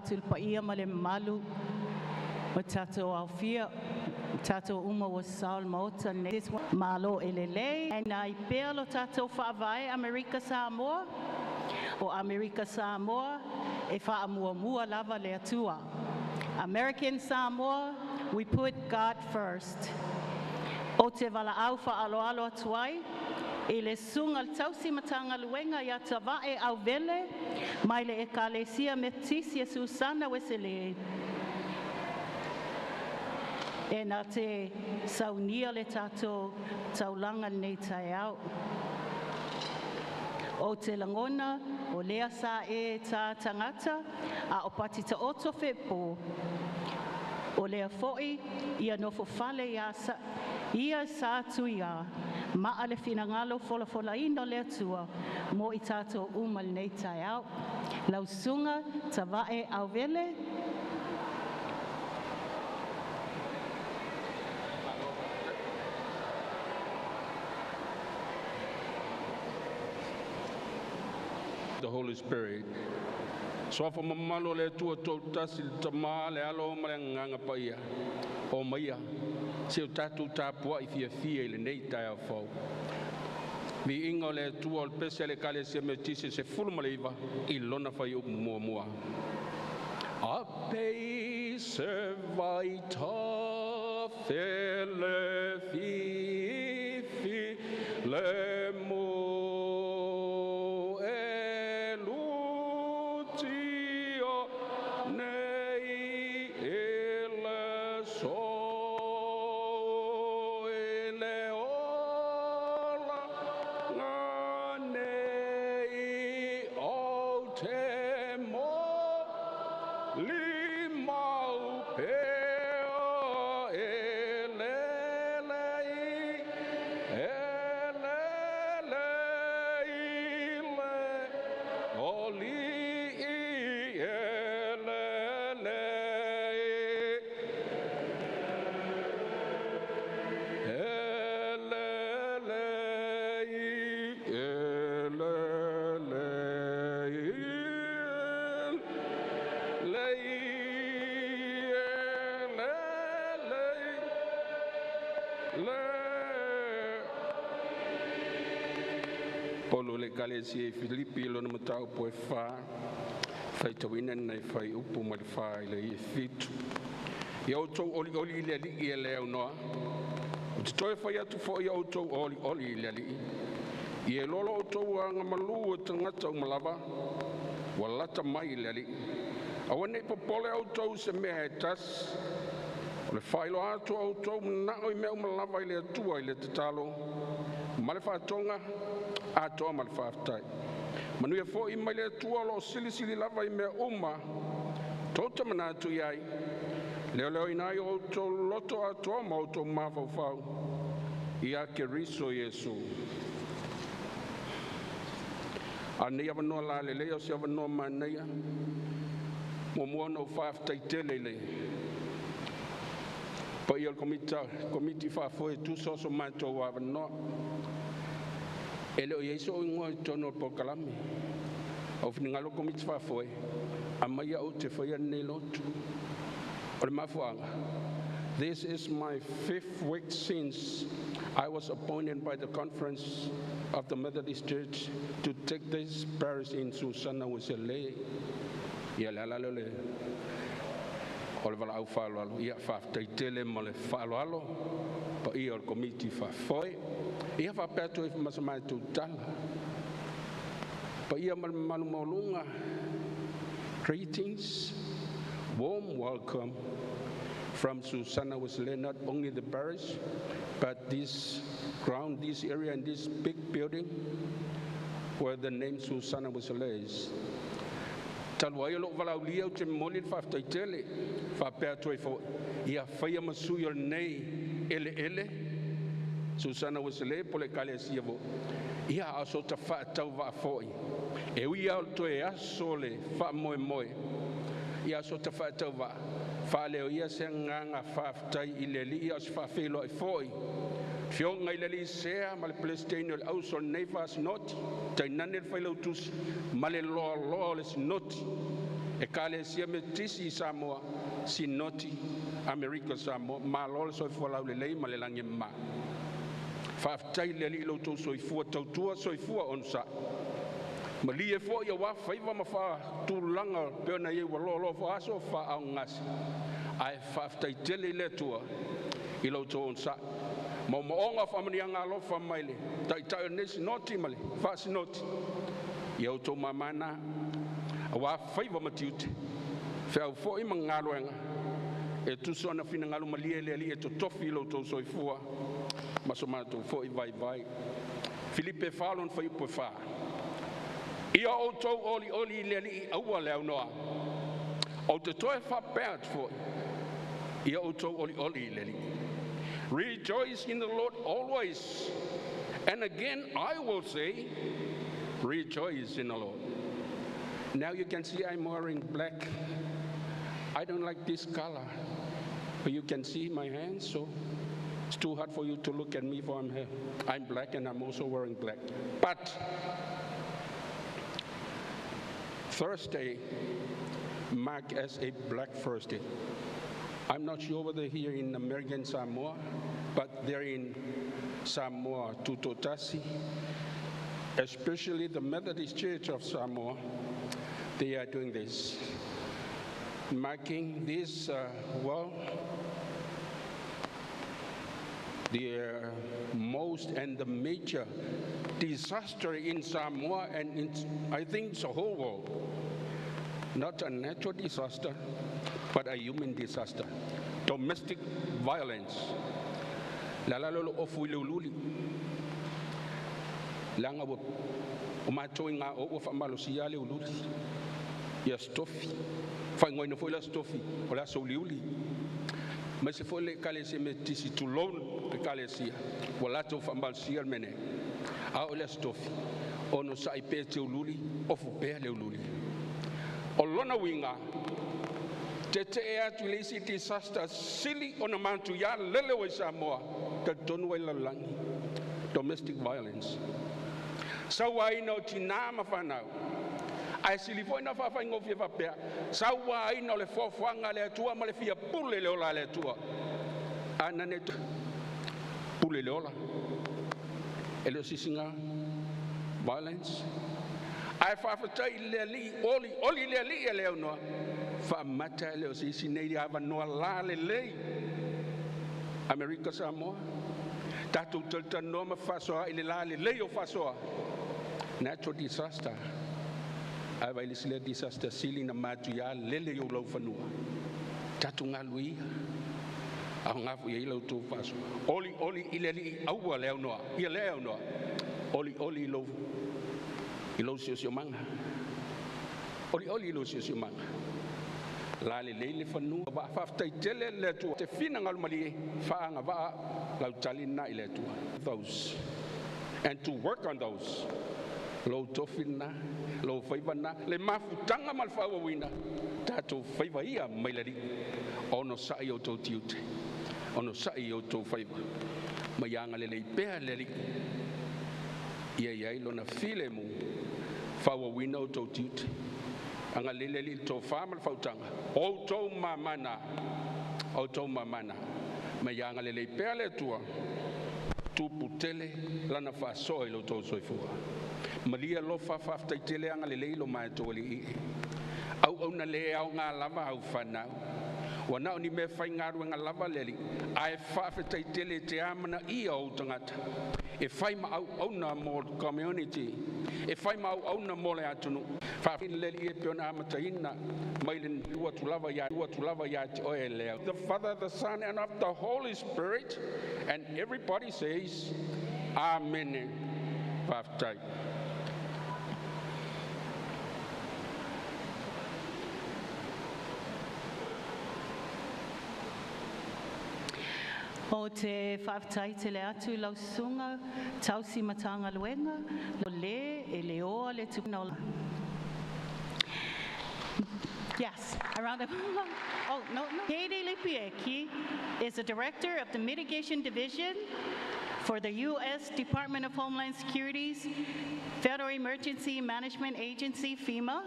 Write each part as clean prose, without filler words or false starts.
Tulpaia male malu o tato au fia tato uma was Saul Mota this malo elele and I pelo tato whaavai America Samoa o America Samoa e whaamua lava le atua. American Samoa, we put God first. O te wala au alo alo atuai e le sunga tausi matanga luenga ya tavae au vele mai le ekalesia metisia Susana Wesele e na te saunia le tato taulanga nei tai au o te langona o lea sa e ta tangata a o pati ta oto fepo o lea foi ia nofo fale ia sa tuia ma ale fina ngalo fola ino le tua mo i tato umal nei tai au lausunga tavae au vele the Holy Spirit. So for mamalo le tua tasil tama le alo malanga paia o maia se tatu tapua I fia le nei tai au fo vi ingo le tua o pese le kale se metisi se fulmaliva I lona fai o mua a pei se vai ta fele fi le mo Polo le kalesia Filipi lona matau poe fa fai tawina nei fai upu ma le fai le fitu ia o tau oli le ali ia le au noa o te toi fai atu fo ia o tau oli le ali ia lolo o tau anga malu o tangata o malava wa lata mai le ali awane popole au tau se mea e tas o le fai lo atu au tau nao I mea umalava I le atua I le tatalo ma le whātonga a toa ma le whātai. Manuia fo I mai le tua lo sili lava I mea uma tota mana atu iai leo inai o to loto a toa ma o to mawhau whau ia ke riso Yesu a nei awanoa la lele o se awanoa maneia mo mua no whātai tele le pa ia komiti whāfoe tu soso mātou awanoa ele o Yesu o ngoi tono pokalame au finingalo komiti whāfoe a maia o te whaia nei lotu o le mafuanga. This is my 5th week since I was appointed by the Conference of the Methodist Church to take this parish in Susana Wesele. Ia le ala le o le wala au whaaloalo ia whaftaitele ma le whaaloalo pa ia o le komiti whafoe ia whapeato e whamasamae tū tala pa ia malu maulunga. Greetings, warm welcome from Susana Wesele, not only the parish but this ground, this area and this big building where the name Susana Wesele is. Talwai lo wala ulia te moli whaftaitele whapea toi fo ia whaia masui o nei ele Susana Wesele pole kale sia vo ia aso ta whaatau wa foi e ui au toi aso le wha moe ia aso ta whaatau wa whaleo ia se nganga whaftai I le li ia se whawhelo ai foi Fio ngai le li sea ma le Palestine o le auso nei vas noti tai nane le whailau tusi ma le loa le sinoti e kalesia me tisi Samoa sinoti Amerika Samoa malol soifua le lei ma le langi ma faafetai le alii loutou soifua tautua soifua onsa ma lie foʻi auā faiva ma faatulaga pe ona iai ua lo'olo'o faaso faaaogasi ae faafetaitele i le atua i loutou onsaʻi ma mooga faamaniaga alofa mai le taʻitaʻi o lenei sinoti ma le faasinoti i outou mamana auā faiva ma tiute feau foʻi ma gagaloega e tuso ana finagalu ma lia le alii e totofi i loutou soifua ma so matou foʻi vaivai Filipe falon fai upu fa ia outou olioli i le alii aua le aunoa o te toe faapea atu foʻi ia outou olioli i le alii. Rejoice in the Lord always. And again, I will say, rejoice in the Lord. Now you can see I'm wearing black. I don't like this color. But you can see my hands, so it's too hard for you to look at me for I'm black and I'm also wearing black. But Thursday marked as a Black Thursday. I'm not sure whether here in American Samoa, but they're in Samoa, Tutotasi, especially the Methodist Church of Samoa, they are doing this, marking this, the most and the major disaster in Samoa and in, I think, the whole world. Not a natural disaster, but a human disaster. Domestic violence. Lalalolo ofu ilululi. Langa wo umato inga o fa malosiale ululi. Ya stofi. Fa ngoi no foila stofi. Ola soliuli. Mas se foi kale se metisi tulon ke kale sia. Wala to fa malosial mene. A ola stofi. Ono sai pete ululi ofu pe le ululi. Olona winga tete e atu le isi disaster sili ona mantu ya lele o Samoa te tonu e lalangi domestic violence sawa ina o tina mawhanau ai sili fo ina whawhai ngofi e whapea sawa ina o le fofanga le atua ma le fia pule le ola le atua ana ne pule le ola e leo sisinga violence ai whawhatai le li oli le li e leo noa whamata leo sisi nei di awa noa la le lei Amerika Samoa tatou talta noa ma whasoa i le la le lei o whasoa natural disaster ai vai le sile disaster sili na matu ya lele o lau whanua tatou ngā luia au ngafu ia i lau tō whasoa oli i le li aua leo noa ia leo noa oli i lau i lo sio manga oli lo sio manga la le fanu ba faftai tele le tu te fina ngal mali fa nga va la talina ile tu those and to work on those lo tofina lo faivana le mafutanga mal fa wina tato faiva ia mailari ono sa yo to tiute ono sa yo to faiva mayanga le pe le ia lo na file mu fawa wina o tau tiute anga lele li tau whamal fautanga o tau mamana ma ianga lele pele tua tupu tele lana whasoa ilo tau soifua malia lo whawhaftai tele anga lele ilo mai tōli au na le au ngā lava au whanau wana o ni me whai ngāru ngā lava leli ai whawhaftai tele te amana ia o tangata e whai ma au na mo community e whai ma au na mo le atunu whawhin leli e peona amataina mailen ua tulava ya te oe leo the Father, the Son and of the Holy Spirit and everybody says Amen. Whawhaftai. O te whawhai te le atu lau sunga, tausi matanga luenga, lo le e le oa le tupuna. Yes, around the, oh, no. Katie Lipieki is the director of the Mitigation Division for the U.S. Department of Homeland Security's Federal Emergency Management Agency, FEMA,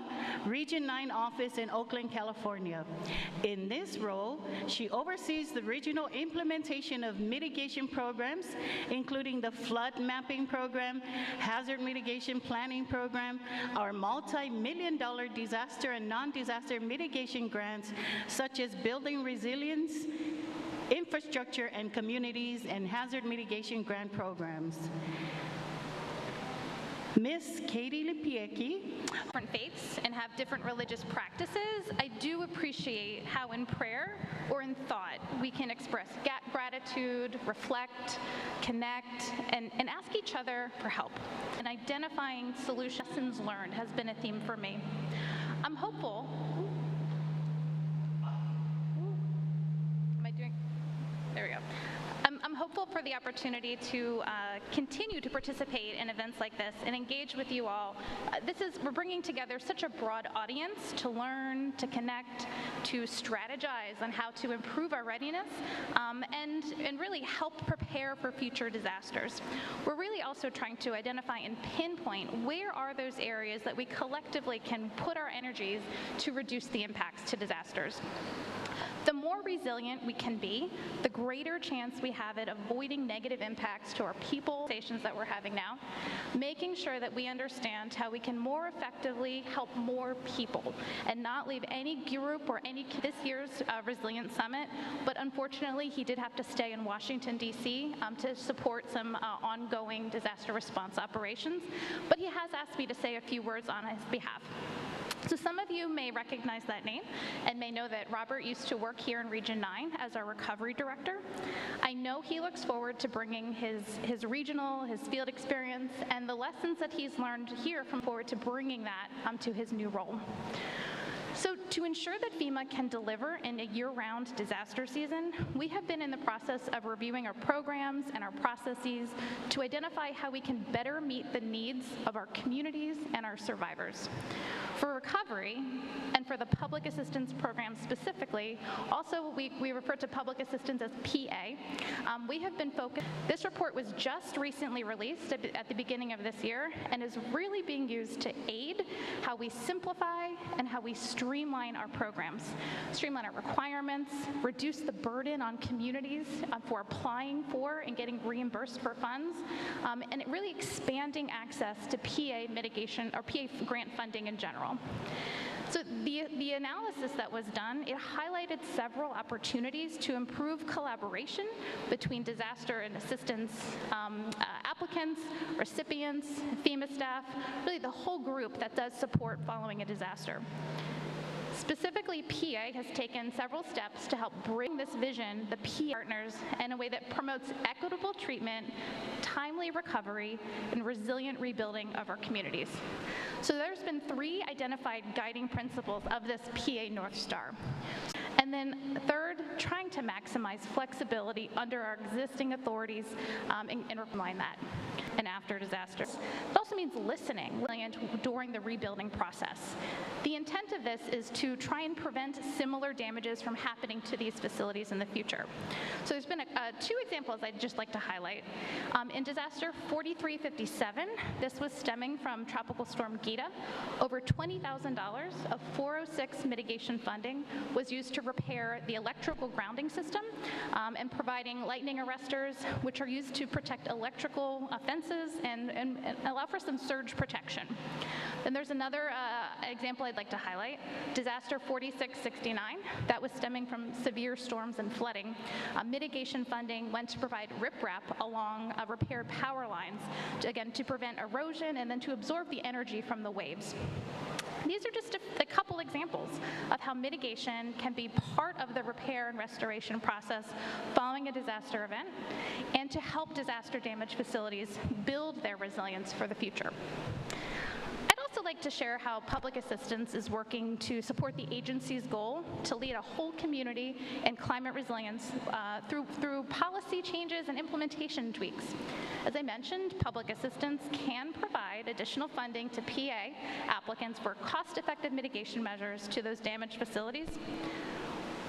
Region 9 office in Oakland, California. In this role, she oversees the regional implementation of mitigation programs, including the flood mapping program, hazard mitigation planning program, our multi-million-dollar disaster and non-disaster mitigation grants, such as building resilience, infrastructure and communities, and hazard mitigation grant programs. Ms. Katie Lipiecki. Different faiths and have different religious practices, I do appreciate how in prayer or in thought we can express gratitude, reflect, connect, and ask each other for help. And identifying lessons learned has been a theme for me. I'm hopeful. There we go. I'm hopeful for the opportunity to continue to participate in events like this and engage with you all. We're bringing together such a broad audience to learn, to connect, to strategize on how to improve our readiness, and really help prepare for future disasters. We're really also trying to identify and pinpoint where are those areas that we collectively can put our energies to reduce the impacts to disasters. The more resilient we can be, the greater chance we have at avoiding negative impacts to our people, stations that we're having now, making sure that we understand how we can more effectively help more people and not leave any group or this year's Resilient Summit, but unfortunately he did have to stay in Washington, D.C. To support some ongoing disaster response operations, but he has asked me to say a few words on his behalf. So some of you may recognize that name and may know that Robert used to work here in Region 9 as our recovery director. I know he looks forward to bringing his regional, his field experience, and the lessons that he's learned here forward to bringing that to his new role. So to ensure that FEMA can deliver in a year-round disaster season, we have been in the process of reviewing our programs and our processes to identify how we can better meet the needs of our communities and our survivors. For recovery, and for the public assistance program specifically, also we refer to public assistance as PA. We have been focused. This report was just recently released at the beginning of this year and is really being used to aid how we simplify and how we streamline our programs, streamline our requirements, reduce the burden on communities for applying for and getting reimbursed for funds, and really expanding access to PA mitigation or PA grant funding in general. So the analysis that was done, it highlighted several opportunities to improve collaboration between disaster and assistance applicants, recipients, FEMA staff, really the whole group that does support following a disaster. Specifically, PA has taken several steps to help bring this vision, the PA partners, in a way that promotes equitable treatment, timely recovery, and resilient rebuilding of our communities. So there's been 3 identified guiding principles of this PA North Star. And then third, trying to maximize flexibility under our existing authorities and remind that. And after disasters. It also means listening during the rebuilding process. The intent of this is to try and prevent similar damages from happening to these facilities in the future. So there's been 2 examples I'd just like to highlight. In disaster 4357, this was stemming from Tropical Storm Gita. Over $20,000 of 406 mitigation funding was used to repair the electrical grounding system and providing lightning arresters, which are used to protect electrical fences and allow for some surge protection. Then there's another example I'd like to highlight, disaster 4669, that was stemming from severe storms and flooding. Mitigation funding went to provide riprap along repaired power lines, to prevent erosion and then to absorb the energy from the waves. These are just a couple examples of how mitigation can be part of the repair and restoration process following a disaster event and to help disaster damaged facilities build their resilience for the future. I'd also like to share how public assistance is working to support the agency's goal to lead a whole community in climate resilience through policy changes and implementation tweaks. As I mentioned, public assistance can provide additional funding to PA applicants for cost-effective mitigation measures to those damaged facilities.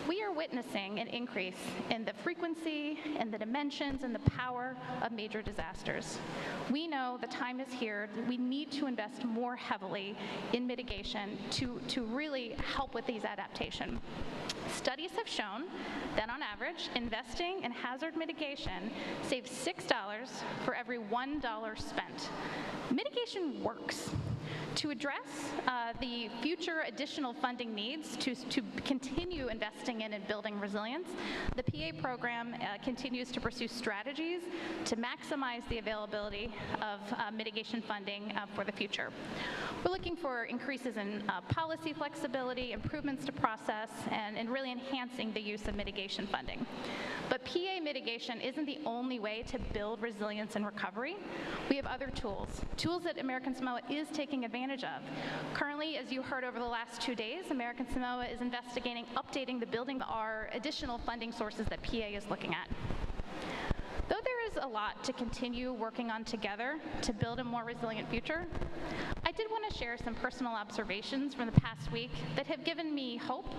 We are witnessing an increase in the frequency and the dimensions and the power of major disasters. We know the time is here. We need to invest more heavily in mitigation to really help with these adaptations. Studies have shown that on average, investing in hazard mitigation saves $6 for every $1 spent. Mitigation works. To address the future additional funding needs to continue investing in and building resilience, the PA program continues to pursue strategies to maximize the availability of mitigation funding for the future. We're looking for increases in policy flexibility, improvements to process, and really enhancing the use of mitigation funding. But PA mitigation isn't the only way to build resilience and recovery. We have other tools that American Samoa is taking advantage of. Currently, as you heard over the last 2 days, American Samoa is investigating updating the building our additional funding sources that PA is looking at. Though there is a lot to continue working on together to build a more resilient future, I did want to share some personal observations from the past week that have given me hope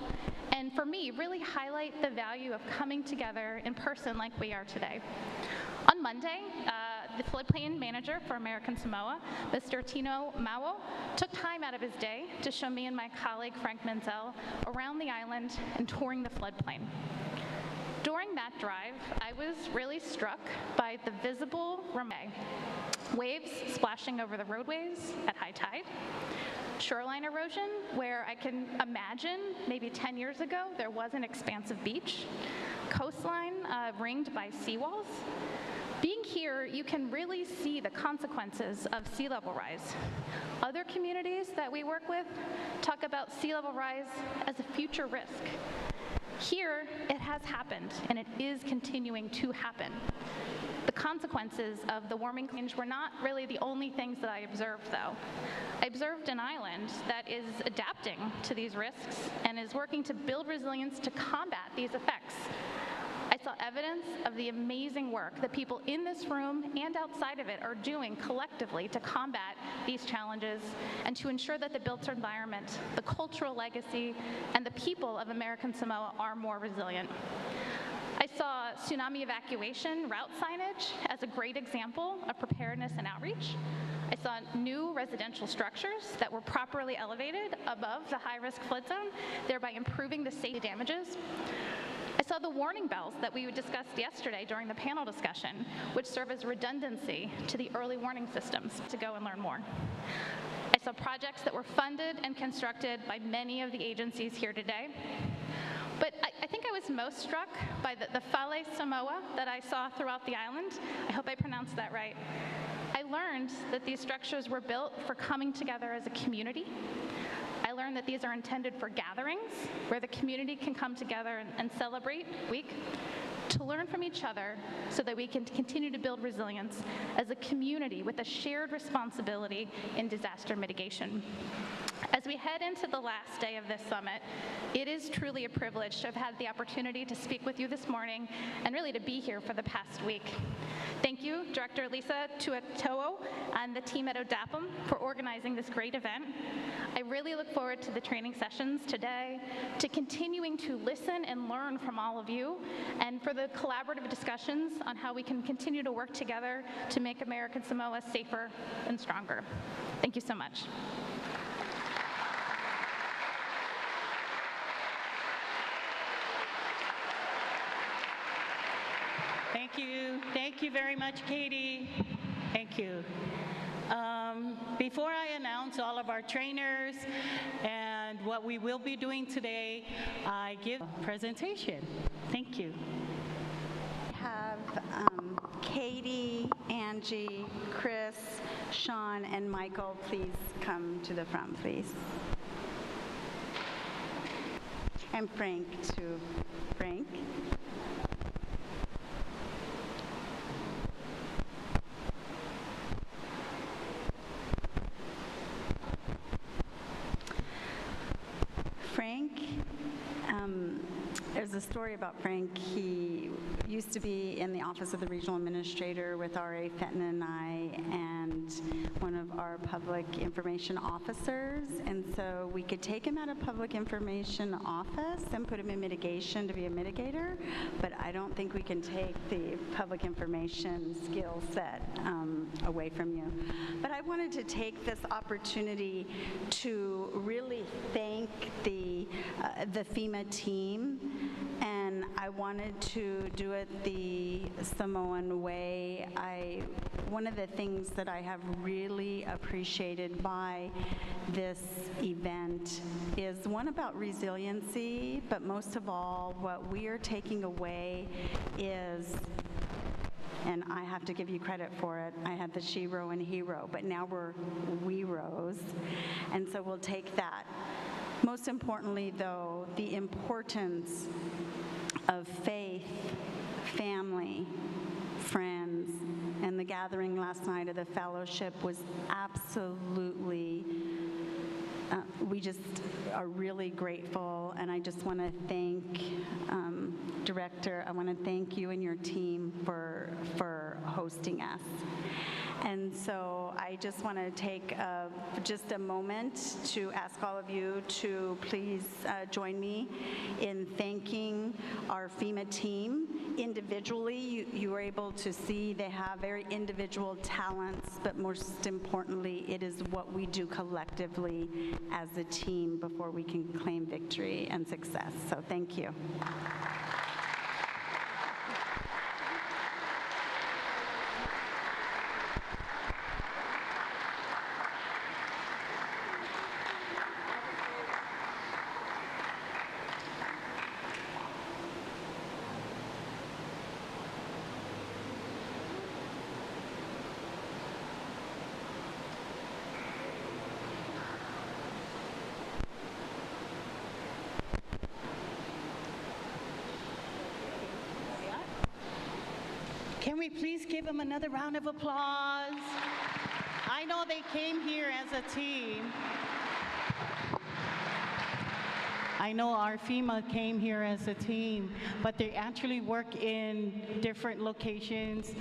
and, for me, really highlight the value of coming together in person like we are today. On Monday, the floodplain manager for American Samoa, Mr. Tino Mao, took time out of his day to show me and my colleague Frank Menzel around the island and touring the floodplain. During that drive, I was really struck by the visible waves splashing over the roadways at high tide, shoreline erosion, where I can imagine maybe 10 years ago there was an expansive beach, coastline ringed by seawalls. Being here, you can really see the consequences of sea level rise. Other communities that we work with talk about sea level rise as a future risk. Here, it has happened, and it is continuing to happen. The consequences of the warming change were not really the only things that I observed, though. I observed an island that is adapting to these risks and is working to build resilience to combat these effects. I saw evidence of the amazing work that people in this room and outside of it are doing collectively to combat these challenges and to ensure that the built environment, the cultural legacy, and the people of American Samoa are more resilient. I saw tsunami evacuation route signage as a great example of preparedness and outreach. I saw new residential structures that were properly elevated above the high-risk flood zone, thereby improving the safety damages. I saw the warning bells that we discussed yesterday during the panel discussion, which serve as redundancy to the early warning systems. To go and learn more. I saw projects that were funded and constructed by many of the agencies here today. But I think I was most struck by the Fale Samoa that I saw throughout the island. I hope I pronounced that right. I learned that these structures were built for coming together as a community. I learned that these are intended for gatherings where the community can come together and celebrate week to learn from each other so that we can continue to build resilience as a community with a shared responsibility in disaster mitigation. As we head into the last day of this summit, it is truly a privilege to have had the opportunity to speak with you this morning and really to be here for the past week. Thank you, Director Lisa Tuato'o and the team at ODAPM for organizing this great event. I really look forward to the training sessions today, to continuing to listen and learn from all of you, and for the collaborative discussions on how we can continue to work together to make American Samoa safer and stronger. Thank you so much. Thank you very much, Katie. Thank you. Before I announce all of our trainers and what we will be doing today, I give a presentation. Thank you. We have Katie, Angie, Chris, Sean, and Michael. Please come to the front, please. And Frank, too. Frank. Frank, there's a story about Frank. He used to be in the Office of the Regional Administrator with R.A. Fenton and I, and one of our public information officers. And so we could take him out of public information office and put him in mitigation to be a mitigator, but I don't think we can take the public information skill set away from you. But I wanted to take this opportunity to really thank the FEMA team, and I wanted to do it the Samoan way. One of the things that I have really appreciated by this event is one about resiliency, but most of all, what we are taking away is, and I have to give you credit for it, I had the she-ro and hero, but now we're we-ros, and so we'll take that. Most importantly, though, the importance of faith, family, friends, and the gathering last night of the fellowship was absolutely, we just are really grateful, and I just want to thank Director, I want to thank you and your team for hosting us. And so I just want to take just a moment to ask all of you to please join me in thanking our FEMA team. Individually, you are able to see they have very individual talents, but most importantly, it is what we do collectively as a team before we can claim victory and success. So thank you. Can we please give them another round of applause? I know they came here as a team. I know our FEMA came here as a team, but they actually work in different locations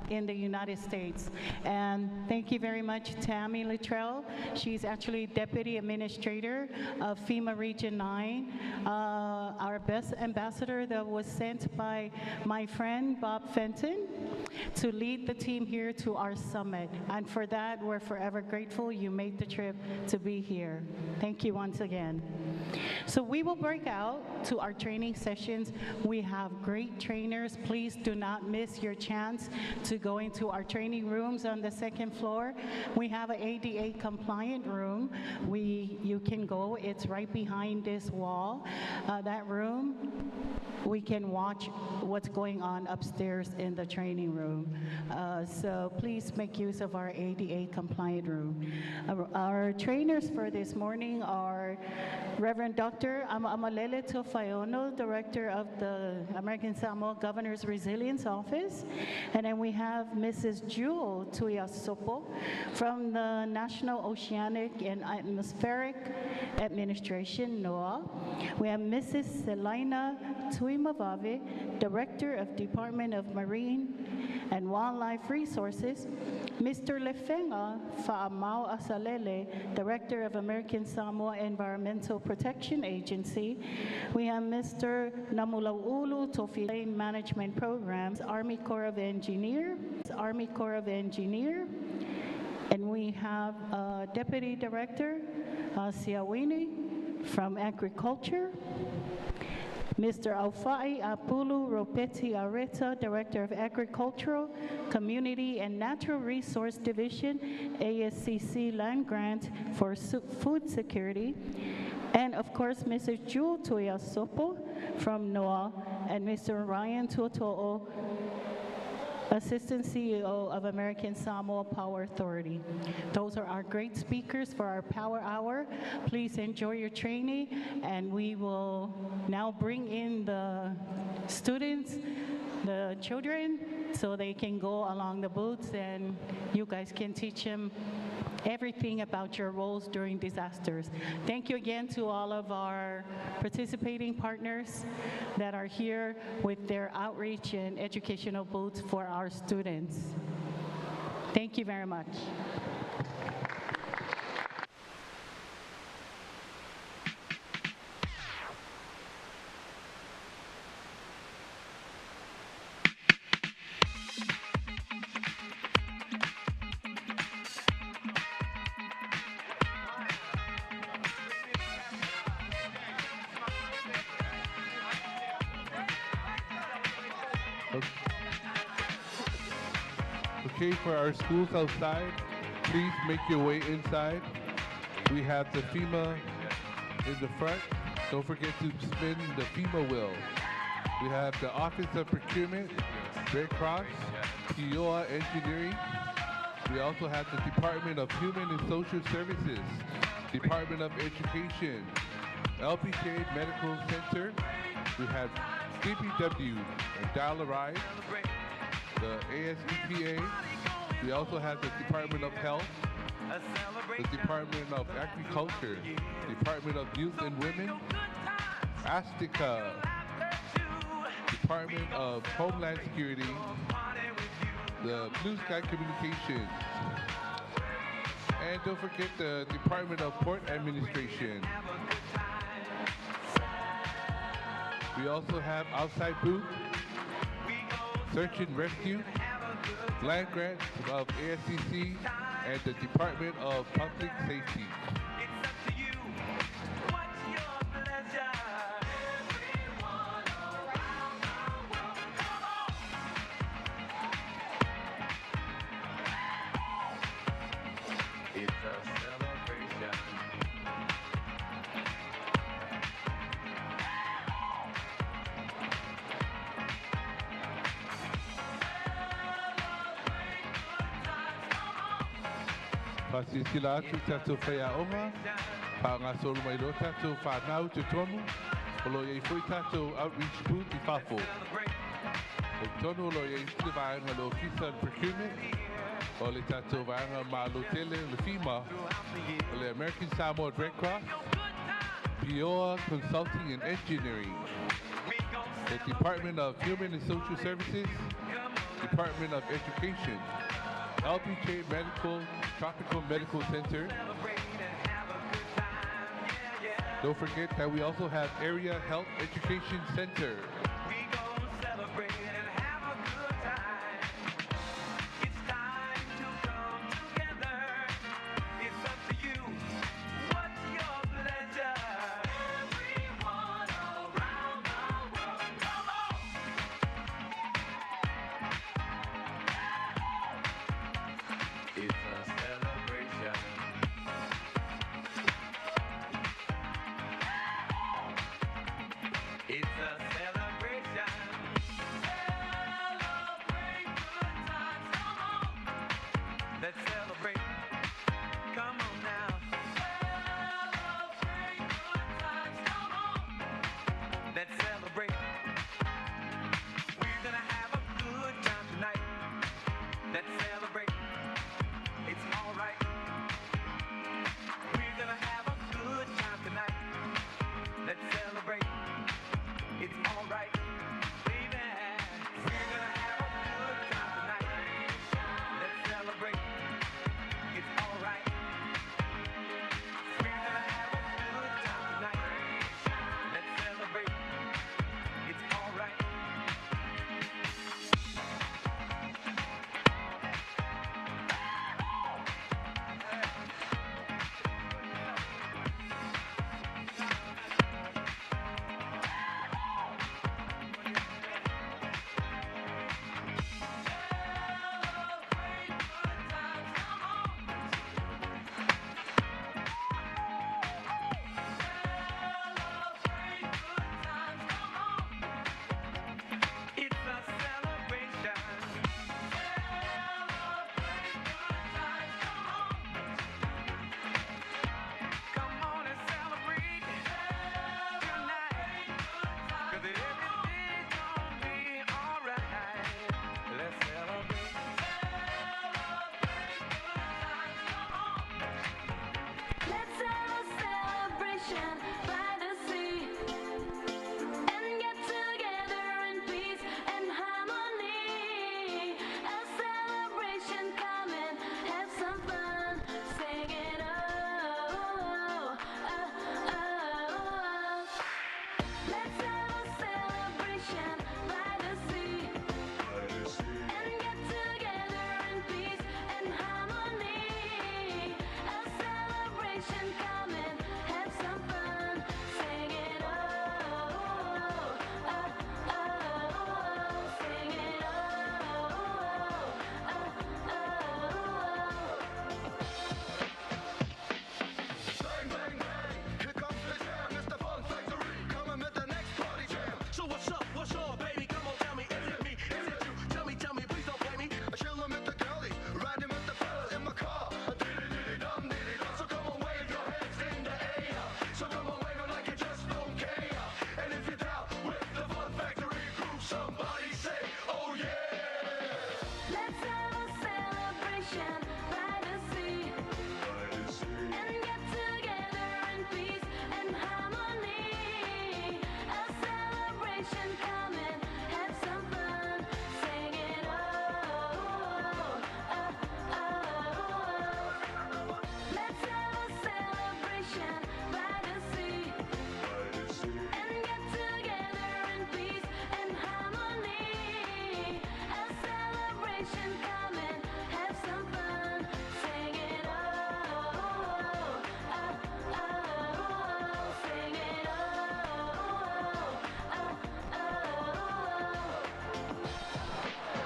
in the United States. And thank you very much, Tammy Littrell. She's actually Deputy Administrator of FEMA Region 9. Our best ambassador that was sent by my friend, Bob Fenton, to lead the team here to our summit. And for that, we're forever grateful you made the trip to be here. Thank you once again. So we will break out to our training sessions. We have great trainers. Please do not miss your chance to go into our training rooms on the second floor. We have an ADA compliant room. You can go, it's right behind this wall. That room, we can watch what's going on upstairs in the training room. So please make use of our ADA compliant room. Our trainers for this morning are Reverend Dr. Amalele Tofayono, Director of the American Samoa Governor's Resilience Office. And then we have Mrs. Jewel Tuiasopo from the National Oceanic and Atmospheric Administration, NOAA. We have Mrs. Selina Tuimavave, Director of Department of Marine and Wildlife Resources. Mr. Lefenga Fa'amau Asalele, Director of American Samoa Environmental Protection Agency. We have Mr. Namulaulu Tofi Management Programs, Army Corps of Engineer. And we have Deputy Director Siawini from Agriculture. Mr. Aufai Apulu Ropeti Areta, Director of Agricultural, Community and Natural Resource Division, ASCC Land Grant for Food Security. And of course, Mrs. Jewel Tuiasopo from NOAA, and Mr. Ryan Tuoto'o, Assistant CEO of American Samoa Power Authority. Those are our great speakers for our Power Hour. Please enjoy your training, and we will now bring in the students, the children, so they can go along the booths and you guys can teach them everything about your roles during disasters. Thank you again to all of our participating partners that are here with their outreach and educational booths for our students. Thank you very much. Okay, for our schools outside, please make your way inside. We have the FEMA in the front. Don't forget to spin the FEMA wheel. We have the Office of Procurement, Red Cross, Peoria Engineering. We also have the Department of Human and Social Services, Department of Education, LPJ Medical Center. We have DPW and Dial Ride, the ASEPA. We also have the Department of Health, the Department of Agriculture, Department of Youth and Women, ASTICA, Department of Homeland Security, the Blue Sky Communications, and don't forget the Department of Port Administration. We also have outside booth, search and rescue, land grants of ASCC, and the Department of Public Safety. Pasisila atu tatu whea onga, pa ngā solu mai lo tatu whanau te tonu, olo iei fui tatu outreach booth I Whafo. O tonu olo iei stile vaenga lo Kisa and Procurement, o le tatu vaenga ma lo tele le FEMA, o le American Samoa Red Cross, Peoria Consulting and Engineering, the Department of Human and Social Services, Department of Education, LPJ Medical Tropical Medical Center. Don't forget that we also have Area Health Education Center.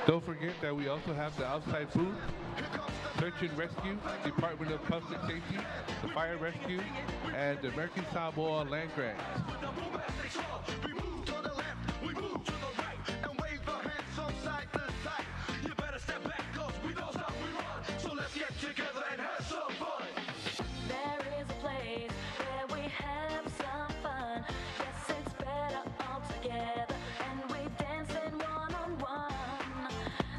Don't forget that we also have the outside booth, Search and Rescue, Department of Public Safety, the Fire Rescue, and the American Samoa Land Grant. We move to the left, we move to the right, and wave our hands from side to side. You better step back, cause we don't stop, we run. So let's get together and have some fun. There is a place where we have some fun. Yes, it's better all together, and we dancing one-on-one.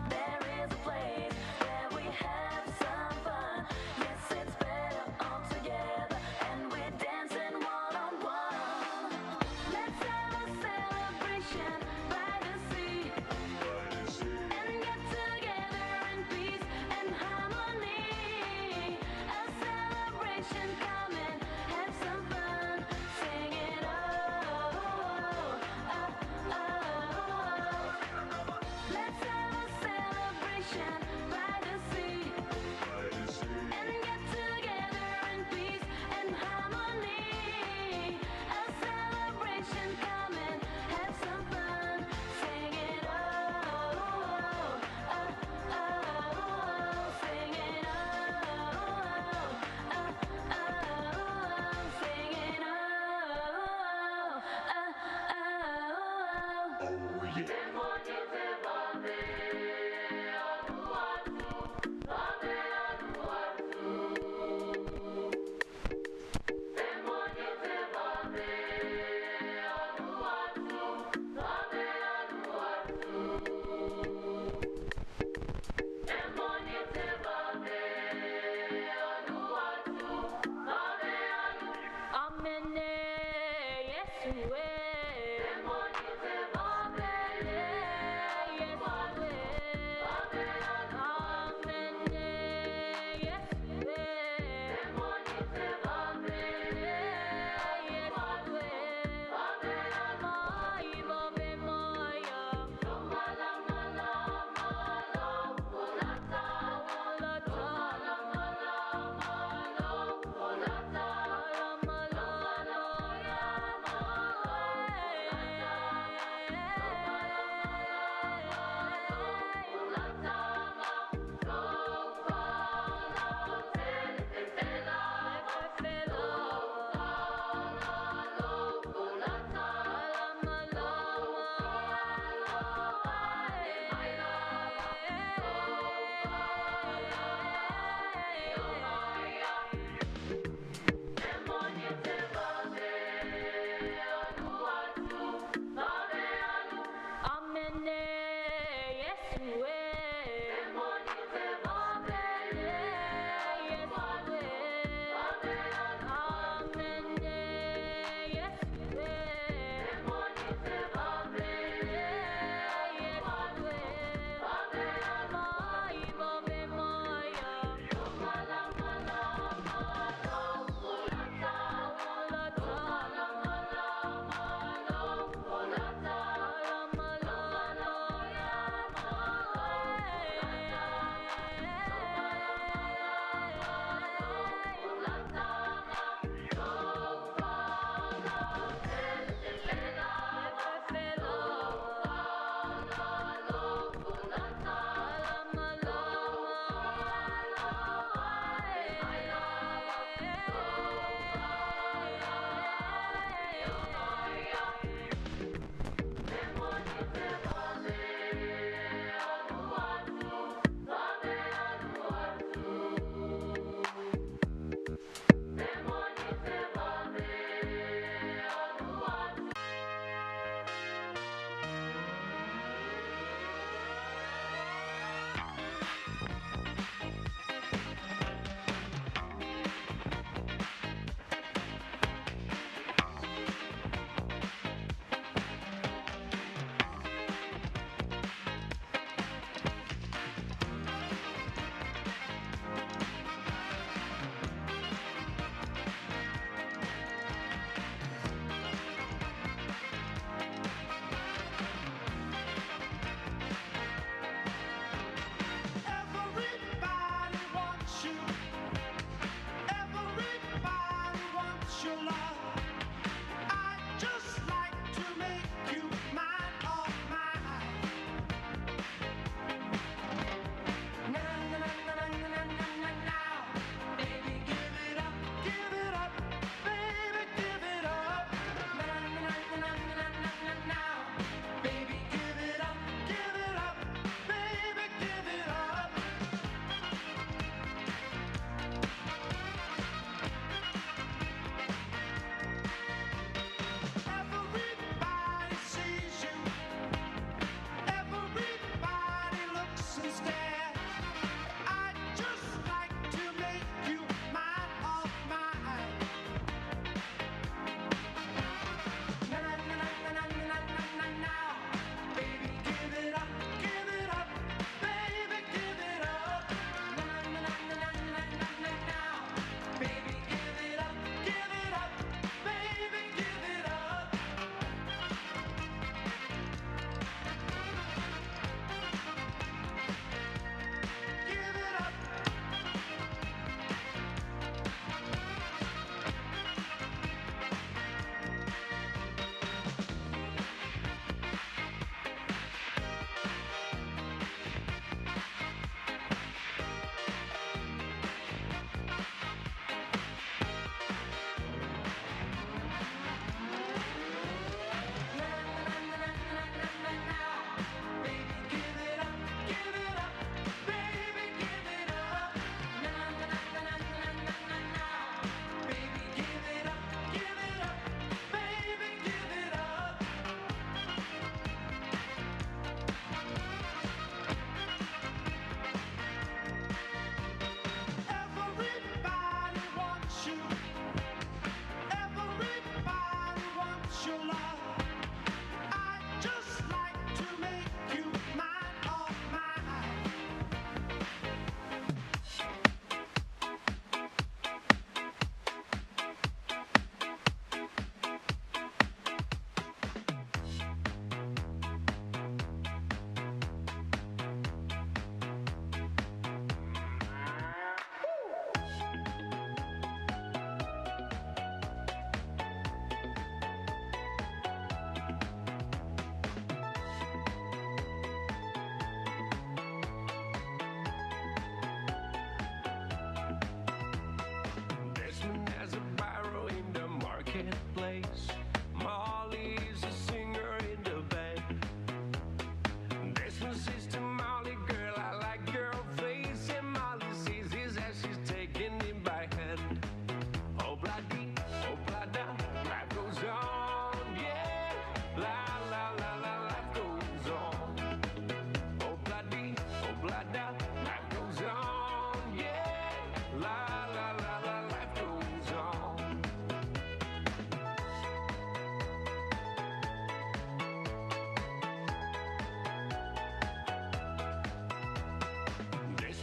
There is a place where we have some fun. Yes, it's better all together, and we dancing one-on-one. Let's have a celebration by the sea, and get together in peace and harmony. A celebration coming, have some fun, sing it oh, oh, oh, oh. Let's have a celebration by the sea, and get together in peace and harmony. A celebration coming, have some fun, sing it oh, oh, oh, oh. Sing it oh, oh, oh. Sing it oh, oh, oh. Amene, Yesue. Amene, Yesue. Amene, Yesue. Amene, Yesue. Moivo be moya.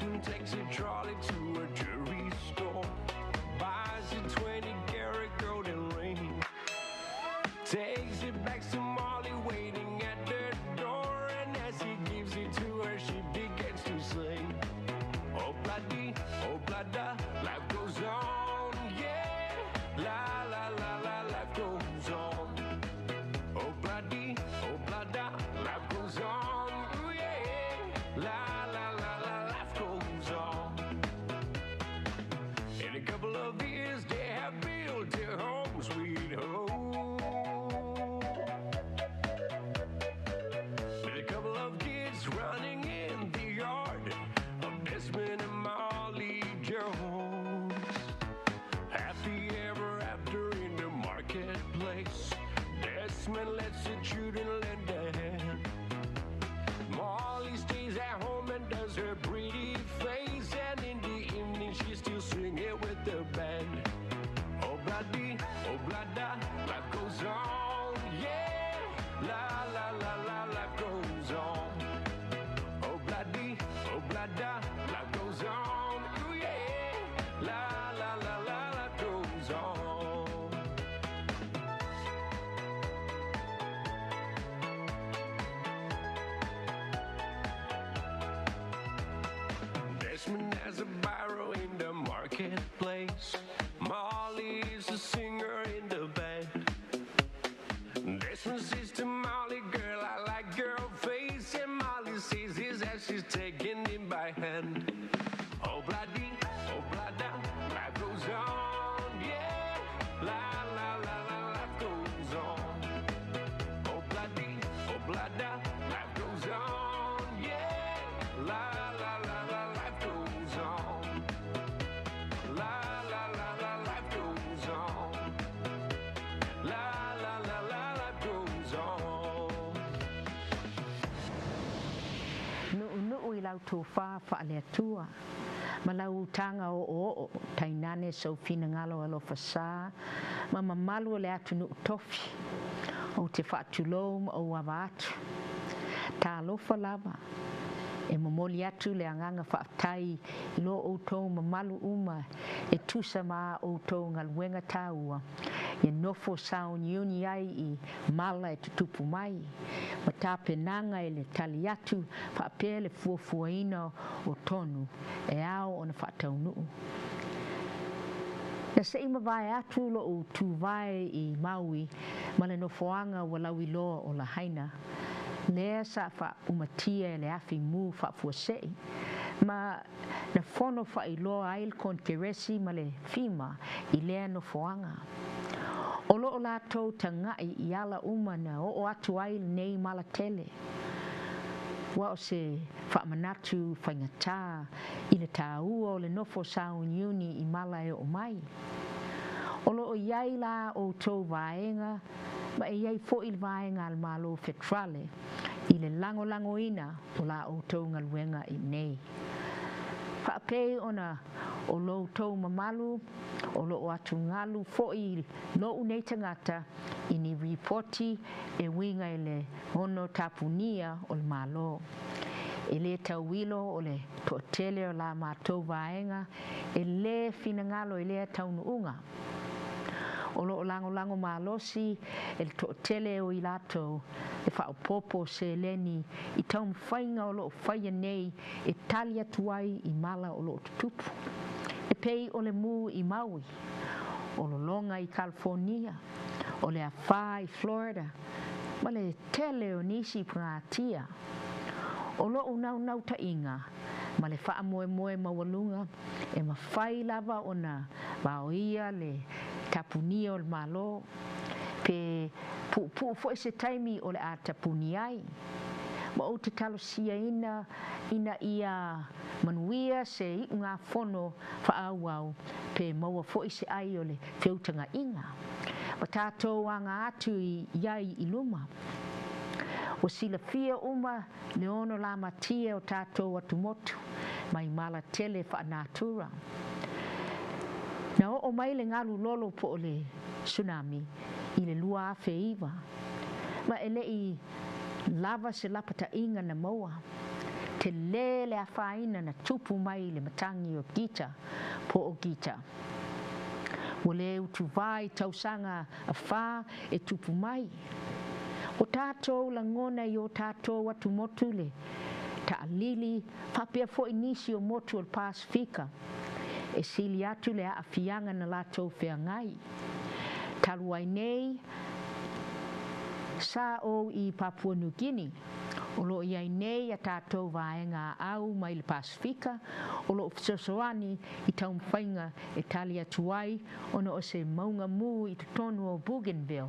and takes a trolley to a jewelry store. Buys a 20-karat golden ring. Takes it back to Molly waiting at the door. And as he gives it to her, she begins to sing. Oh, bloody, life goes on, yeah. La, la, la, la, life goes on. Oh, bloody, life goes on, ooh, yeah. La, la, la, la, life goes on. In a couple of years, they have built their home, sweet home. With a couple of kids running in the yard of Desmond and Molly Jones. Happy ever after in the marketplace. Desmond lets the children lend a hand. Molly stays at home and does her pretty face. And in the evening she's still singing with the band. Oh, bloody, life goes on, yeah. La, la, la, la, life goes on. Oh, bloody, life goes on, ooh, yeah. La, la, la, la, life goes on. Desmond has a barrow in the marketplace. Molly is a singer in the band. Desmond says to Molly, girl, I like your face. And Molly says this as she's taking him by hand. Oh, bloody, life goes on, yeah. La, la, la, la, life goes on. Oh, bloody, life goes on, yeah. La, la, la, la, life goes on. La, la, la, la, life goes on. La, la, la, la, life goes on. Nu'u I lau tōwha whaalea tua. Ma lau tanga o tainane sau fina ngalo alo whasā. Ma mamalu le atu nu'u tofi. O te whaatulou ma o awa atu. Tā alofa lava. E mamoli atu le anganga whaatai I lo outou mamalu uma e tusa ma outou ngaluenga tāua. E nofo sao niuni ai I mala e tutupu mai. Ma tā penanga e le tali atu whaapea le fuafuaina o tonu e ao o na whaataunuu. Na se ima vai atu lo o tu vai I Maui ma le nofoanga walau I loa o la haina. Lea sa wha umatia e le afi mu wha fuasei. Ma na fono wha I loa ail kon keresi ma le fima I lea no foanga. O loo lātou tangai I ala umana o atu ail nei mala tele. Wa o se whaamanatu whaingatā I le tāua o le nofo sao niuni I mala e o mai. O loo iai la o tau vaenga ma e iai fo il vaenga al malo fetrale I le lango ina o la o tau ngaluenga I nei. Whaapei ona o lo tau mamalu o lo atu ngalu fo I lo unei tangata I ni reporti e winga I le ono tapunia o le malo. E le tauilo o le totele o la mātou vaenga e le finangalo I le taunuunga. O lo lango malosi e le totele o I latou e whaopopo se leni I tau mwhainga o lo whaia nei e tali atu ai I mala o lo tutupu. E pei o le mu I Maui, o lo longa I California, o le awha I Florida, ma le tele o nisi Prangatia. O lo nau ta inga, ma le wha moe mawalunga, e ma whai lava o na waoia le tapunia o le malo, pe pu fo se taimi o le a tapuni ai. Ma o te talosia ina ia manuia se I ngā whono whaauau pe maua fo se ai o le whiutanga inga. Ma tātou anga atu I iai I luma. O sila fia uma le ono la matia o tātou atu motu mai mala tele whaanatura. Na o mai le ngalu lolo po o le tsunami I le lua afe iwa. Ma ele I lava se lapata inga na moa. te le le awhaina na tupu mai le matangi o Gita po o Gita. O le utu vai tausanga a whā e tupu mai. O tātou la ngona i o tātou atu motu le ta alili whapea fo inisi o motu o Pasifika. E sili atu le a whianga na lātou whea ngai. Taluai nei sa o i Papua New Guinea. O lo iai nei a tātou vaenga au mai le Pasifika, o lo fisosoani i taumwhainga e tali atu ai, ono o se maunga mu i tonu o Bougainville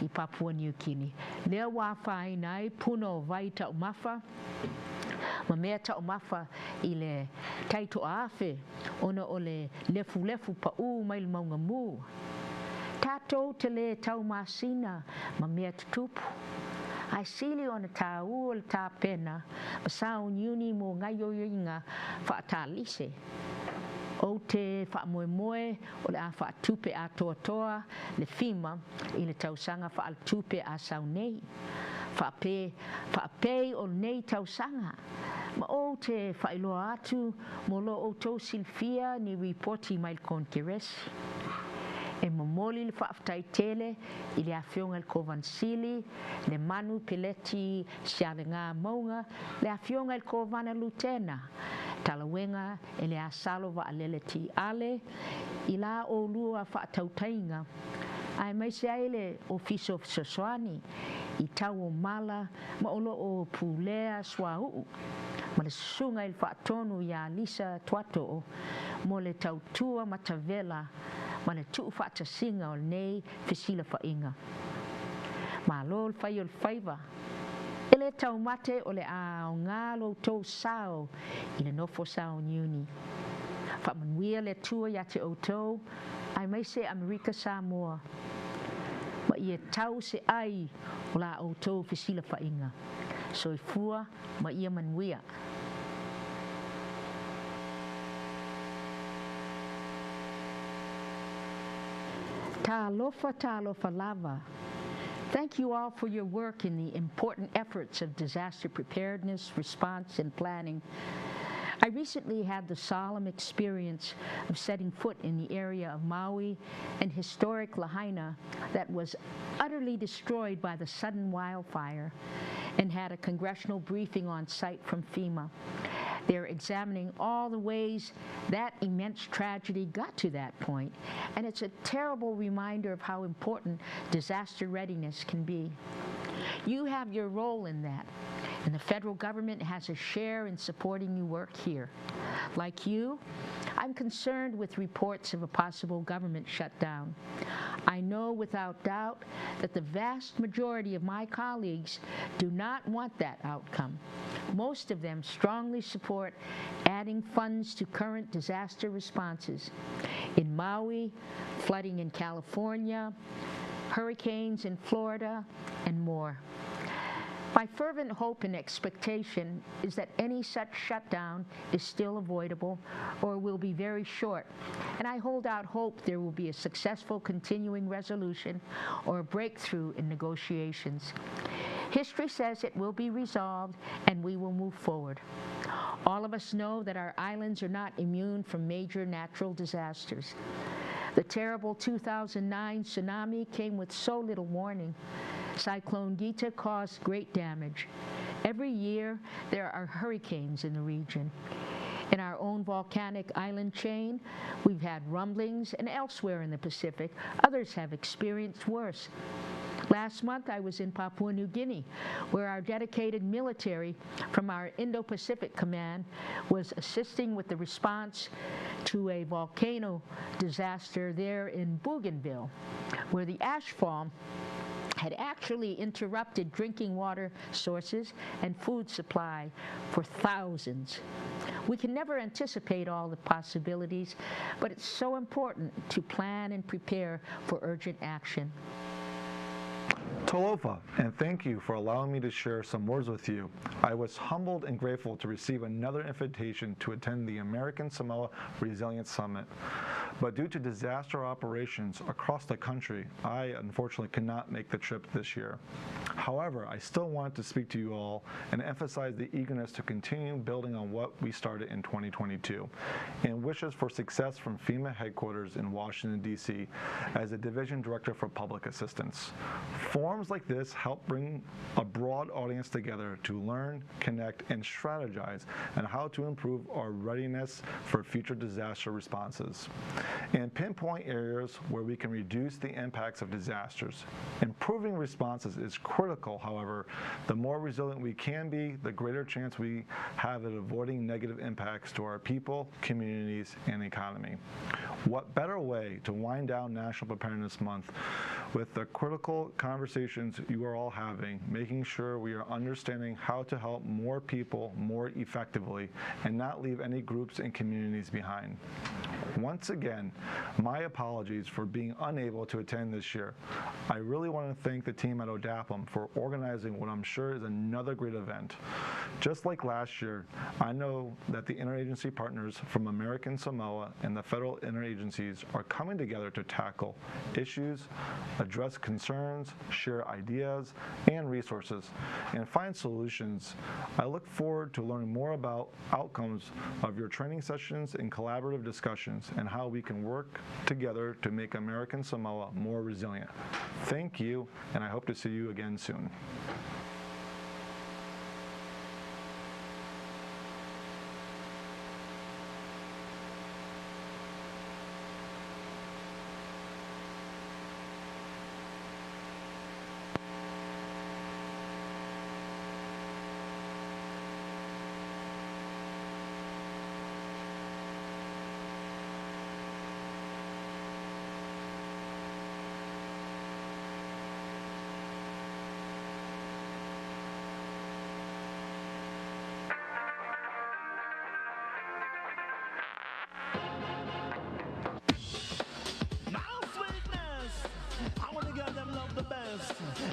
i Papua New Guinea. Lea wāwhai nai puna o vai tau mawha, ma mea tau mawha i le taito awhe, ono o le lefu pa u mai le maunga mu. Tātou te le tau masina, ma mea tutupu. Ai sili ona tā ua le tā pena, ma sao niuni mo ngai o inga whaatalise. O te whaamoemoe o le a whaatupe a toa le whima i le tausanga whaatupe a sau nei. Whaapei o nei tausanga. Ma o te whailoa atu mo lo o tau silfia ni reporti mai le Konkeresi. E momoli le whaafatai tele i le awhionga le Kovansili, le manu peleti siale ngā maunga, le awhionga le Kovana Lutena, talawenga e le asalo wa alele ti ale, i la o lua whaatautainga. Ai mai se aile o fiso fisosoani, i tau o mala, ma olo o pulea swau, ma le sunga il whaatonu ia Lisa Tuato, mo le tautua matavela, ma le tuu whaatasinga o nei fisila whainga. Ma lo le whai o le whaiva. E le tau mate o le a o ngā lo tau sao i le nofo sao niuni. Whamanuia le tua ia te o tau, ai mai se Amerika Samoa. Ma i e tau se ai o la o tau fisila whainga. So i fua ma ia manuia. Tā lofa lava. Thank you all for your work in the important efforts of disaster preparedness, response, and planning. I recently had the solemn experience of setting foot in the area of Maui and historic Lahaina that was utterly destroyed by the sudden wildfire, and had a congressional briefing on site from FEMA. They're examining all the ways that immense tragedy got to that point, and it's a terrible reminder of how important disaster readiness can be. You have your role in that, and the federal government has a share in supporting your work here. Like you, I'm concerned with reports of a possible government shutdown. I know without doubt that the vast majority of my colleagues do not want that outcome. Most of them strongly support adding funds to current disaster responses. In Maui, flooding in California, hurricanes in Florida, and more. My fervent hope and expectation is that any such shutdown is still avoidable or will be very short, and I hold out hope there will be a successful continuing resolution or a breakthrough in negotiations. History says it will be resolved and we will move forward. All of us know that our islands are not immune from major natural disasters. The terrible 2009 tsunami came with so little warning. Cyclone Gita caused great damage. Every year, there are hurricanes in the region. In our own volcanic island chain, we've had rumblings, and elsewhere in the Pacific, others have experienced worse. Last month, I was in Papua New Guinea, where our dedicated military from our Indo-Pacific Command was assisting with the response to a volcano disaster there in Bougainville, where the ashfall had actually interrupted drinking water sources and food supply for thousands. We can never anticipate all the possibilities, but it's so important to plan and prepare for urgent action. Talofa, and thank you for allowing me to share some words with you. I was humbled and grateful to receive another invitation to attend the American Samoa Resilience Summit. But due to disaster operations across the country, I unfortunately cannot make the trip this year. However, I still want to speak to you all and emphasize the eagerness to continue building on what we started in 2022 and wishes for success from FEMA headquarters in Washington, D.C. as a Division Director for Public Assistance. Forums like this help bring a broad audience together to learn, connect, and strategize on how to improve our readiness for future disaster responses and pinpoint areas where we can reduce the impacts of disasters. Improving responses is critical, however. The more resilient we can be, the greater chance we have at avoiding negative impacts to our people, communities, and economy. What better way to wind down National Preparedness Month with the critical conversations you are all having, making sure we are understanding how to help more people more effectively and not leave any groups and communities behind. Once again, my apologies for being unable to attend this year. I really want to thank the team at ODAPM for organizing what I'm sure is another great event. Just like last year, I know that the interagency partners from American Samoa and the federal interagencies are coming together to tackle issues, address concerns, share ideas and resources, and find solutions. I look forward to learning more about outcomes of your training sessions and collaborative discussions and how we can work together to make American Samoa more resilient. Thank you, and I hope to see you again soon.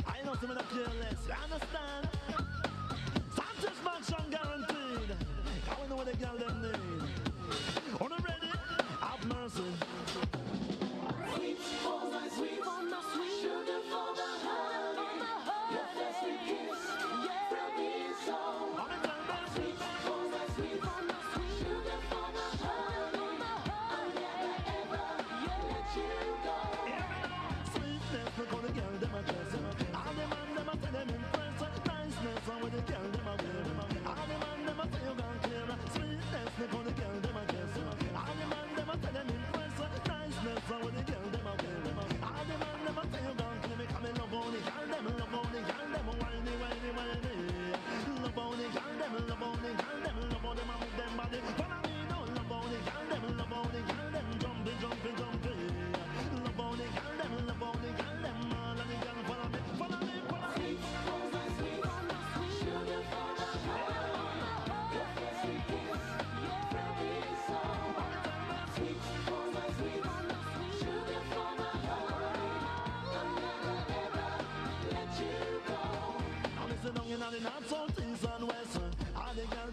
I know some of the fearless, you understand? Satisfaction guaranteed. I don't know what the girl them need. On the ready, have mercy. Sweet, oh my sweet, sugar for the honey, your festive kiss, from me so. Sweet, oh my sweet, sugar for the honey, I'll never ever let you go. Sweetness, look on the girl them a dress. All the man them a tell them impress. Niceness, on with the girl them a wear. All the man them a tell you gone clear. Sweetness, look on the girl them a dress. All the man them a tell them impress. Niceness, on with the girl them a wear. All the man them a tell you gone clear. Me come in love on the girl them, love on the girl them, whiny, whiny, whiny. Love on the girl them, love on the girl them, love on them and move them body. Follow me now, love on the girl them, love on the girl them, jumping, jumping, jumping. Love on the girl them, love on the girl them, all of the girl follow me, follow me, follow me. Sweet, oh my sweet, sugar for the honey, your festive kiss, from me so. Sweet, oh my sweet, sugar for the honey, I'll never ever let you go. Now listen down in all the north, south, east and west, all the girl